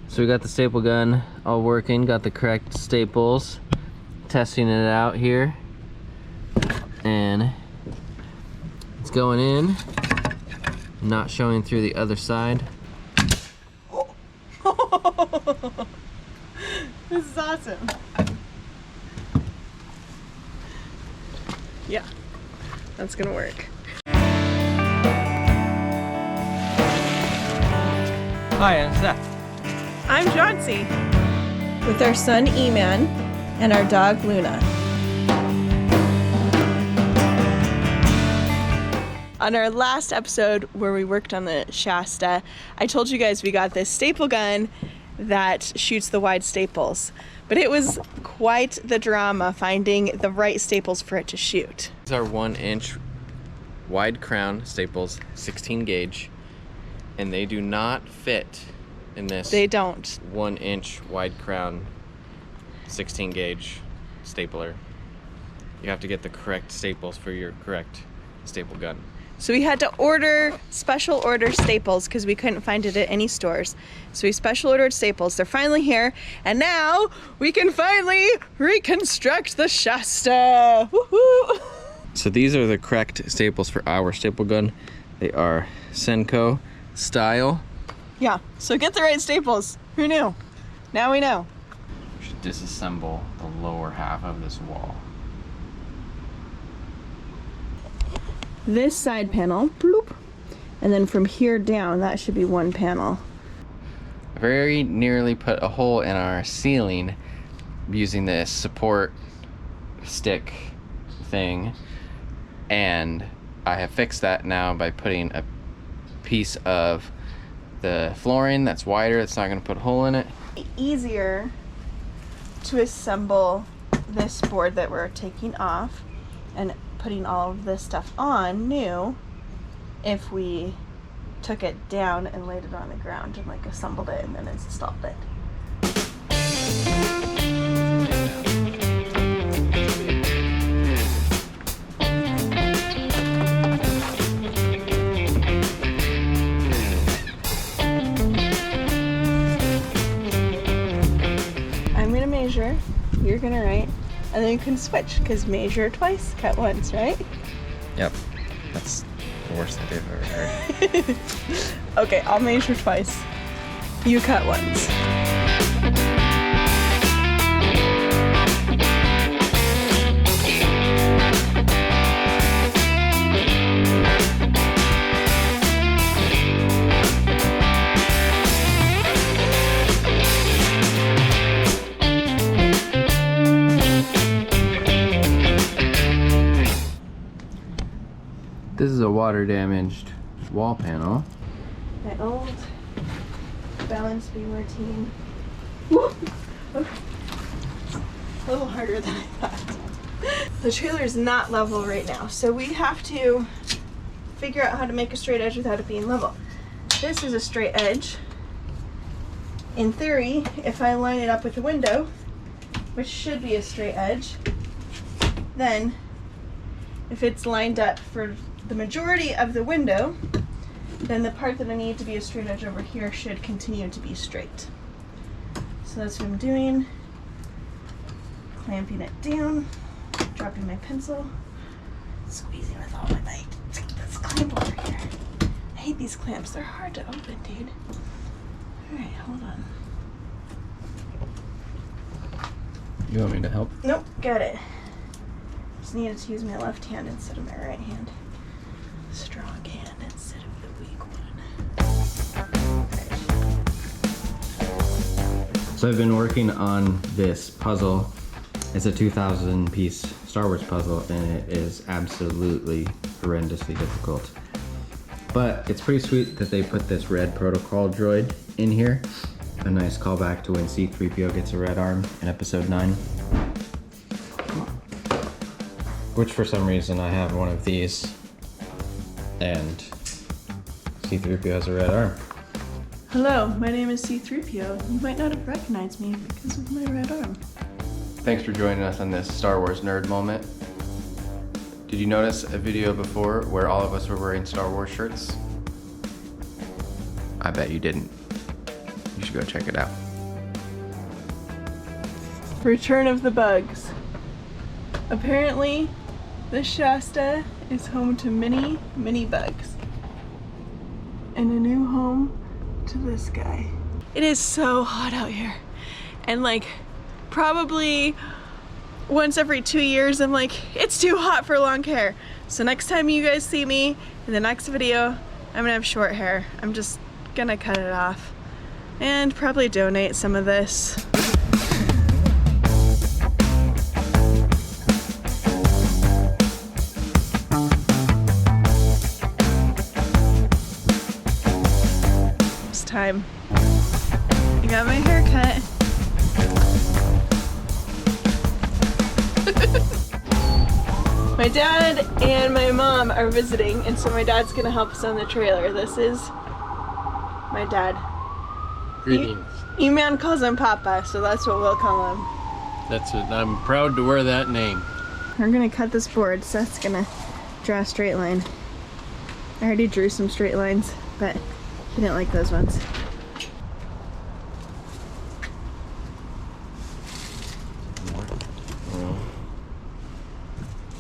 So we got the staple gun all working, got the correct staples, testing it out here, and it's going in, not showing through the other side. This is awesome. Yeah, that's gonna work. Hi, I'm Seth. I'm Joncee, with our son E-Man and our dog Luna. On our last episode where we worked on the Shasta, I told you guys we got this staple gun that shoots the wide staples, but it was quite the drama finding the right staples for it to shoot. These are 1-inch wide crown staples, 16 gauge, and they do not fit in this. They don't. 1-inch wide crown 16 gauge stapler. You have to get the correct staples for your correct staple gun. So we had to special order staples because we couldn't find it at any stores. So we special ordered staples. They're finally here, and now we can finally reconstruct the Shasta. Woohoo! So these are the correct staples for our staple gun. They are Senko style. Yeah, so get the right staples. Who knew? Now we know. We should disassemble the lower half of this wall. This side panel, bloop, and then from here down, that should be one panel. I very nearly put a hole in our ceiling using this support stick thing, and I have fixed that now by putting a piece of the flooring that's wider, that's not going to put a hole in it. Easier to assemble this board that we're taking off and putting all of this stuff on new if we took it down and laid it on the ground and like assembled it and then installed it. I'm gonna measure, you're gonna write, and then you can switch, because measure twice, cut once, right? Yep, that's the worst idea I've ever heard. Okay, I'll measure twice. You cut once. This is a water damaged wall panel. My old balance beam routine. Woo! Okay. A little harder than I thought. The trailer is not level right now, so we have to figure out how to make a straight edge without it being level. This is a straight edge. In theory, if I line it up with the window, which should be a straight edge, then if it's lined up for the majority of the window, then the part that I need to be a straight edge over here should continue to be straight. So that's what I'm doing. Clamping it down, dropping my pencil, squeezing with all my might to get this clamp over here. I hate these clamps, they're hard to open, dude. Alright, hold on. You want me to help? Nope, got it. Just needed to use my left hand instead of my right hand. Strong hand instead of the weak one. So I've been working on this puzzle. It's a 2,000 piece Star Wars puzzle, and it is absolutely horrendously difficult. But it's pretty sweet that they put this red protocol droid in here. A nice callback to when C-3PO gets a red arm in episode 9. Which for some reason I have one of these, and C-3PO has a red arm. Hello, my name is C-3PO. You might not have recognized me because of my red arm. Thanks for joining us on this Star Wars nerd moment. Did you notice a video before where all of us were wearing Star Wars shirts? I bet you didn't. You should go check it out. Return of the bugs. Apparently, the Shasta is home to many bugs. And a new home to this guy. It is so hot out here. And like, probably once every 2 years, I'm like, it's too hot for long hair. So next time you guys see me in the next video, I'm gonna have short hair. I'm just gonna cut it off and probably donate some of this. It's time. I got my hair cut. My dad and my mom are visiting, and so my dad's gonna help us on the trailer. This is my dad. Greetings. E-Man calls him Papa, so that's what we'll call him. That's it. I'm proud to wear that name. We're gonna cut this board. Seth's gonna draw a straight line. I already drew some straight lines, but he didn't like those ones.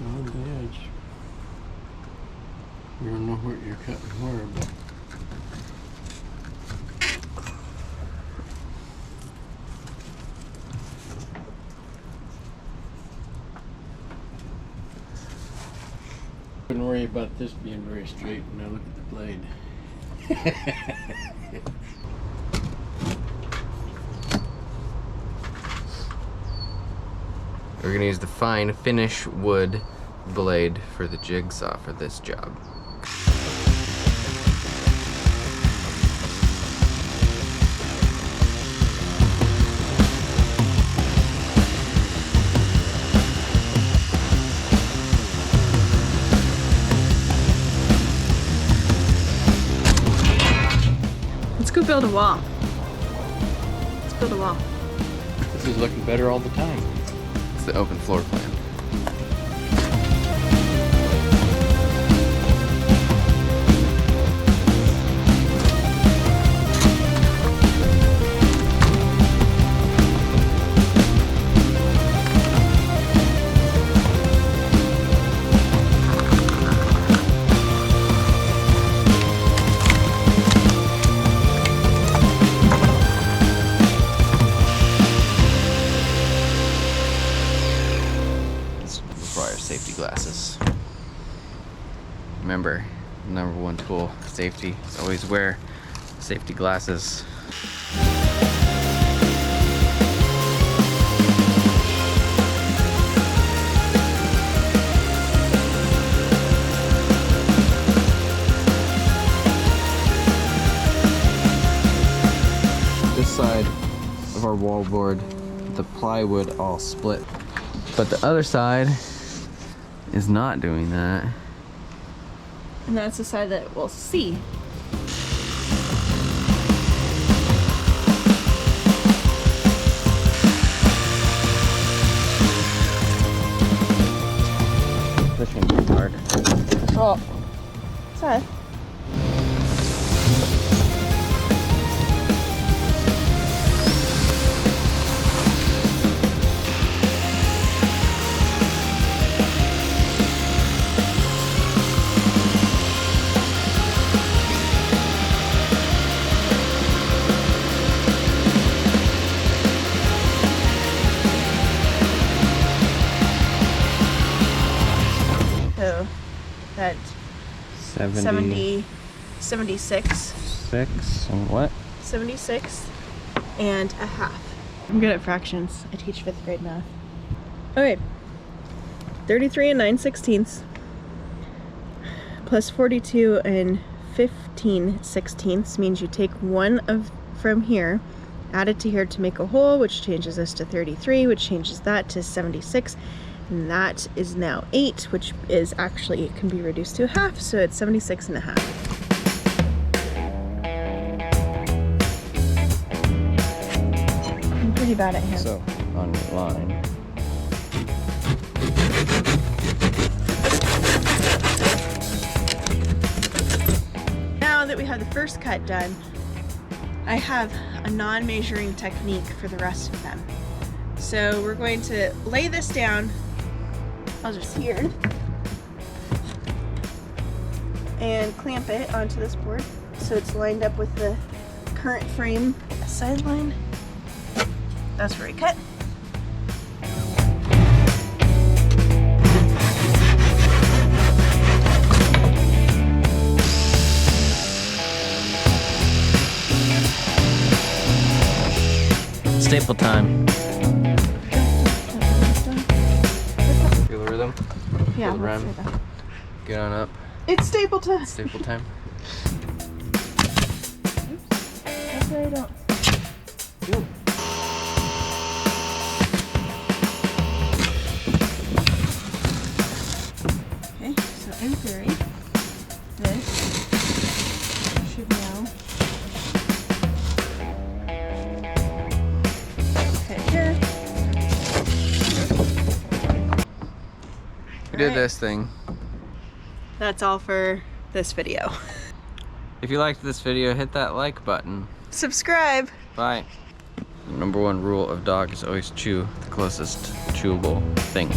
On the edge. You don't know what you're cutting where, but wouldn't worry about this being very straight when I look at the blade. We're gonna use the fine finish wood blade for the jigsaw for this job. Let's go build a wall. Let's build a wall. This is looking better all the time. It's the open floor plan. Safety glasses. Remember, number one tool, safety. Always wear safety glasses. This side of our wallboard, the plywood all split. But the other side is not doing that. And that's the side that we'll see. Pushing too hard. Oh, Seth. So that 76. 6 and what? 76 and a half. I'm good at fractions. I teach 5th grade math. Okay. 33 and 9/16 plus 42 and 15/16 means you take one of from here, add it to here to make a whole, which changes this to 33, which changes that to 76. And that is now 8, which is actually, it can be reduced to a half, so it's 76 and a half. I'm pretty bad at hand. So, on your line. Now that we have the first cut done, I have a non-measuring technique for the rest of them. So we're going to lay this down. I'll just here and clamp it onto this board so it's lined up with the current frame sideline. That's where I cut. Staple time. Feel the rhythm? Yeah, Feel the rhyme? Get on up. It's staple time. Staple time. Oops. That's why I don't. Ooh. Okay, so in theory, this should now fit here. We did Alright. this thing. That's all for this video. If you liked this video, hit that like button. Subscribe. Bye. The number one rule of dog is always chew the closest chewable thing.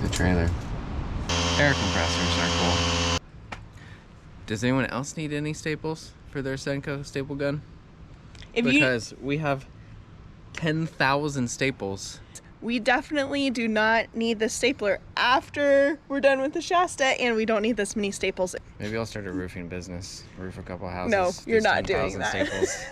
The trailer. Air compressors are cool. Does anyone else need any staples for their Senko staple gun? Because we have 10,000 staples. We definitely do not need the stapler after we're done with the Shasta, and we don't need this many staples. Maybe I'll start a roofing business. Roof a couple houses. No, you're use not doing 10,000 that. staples.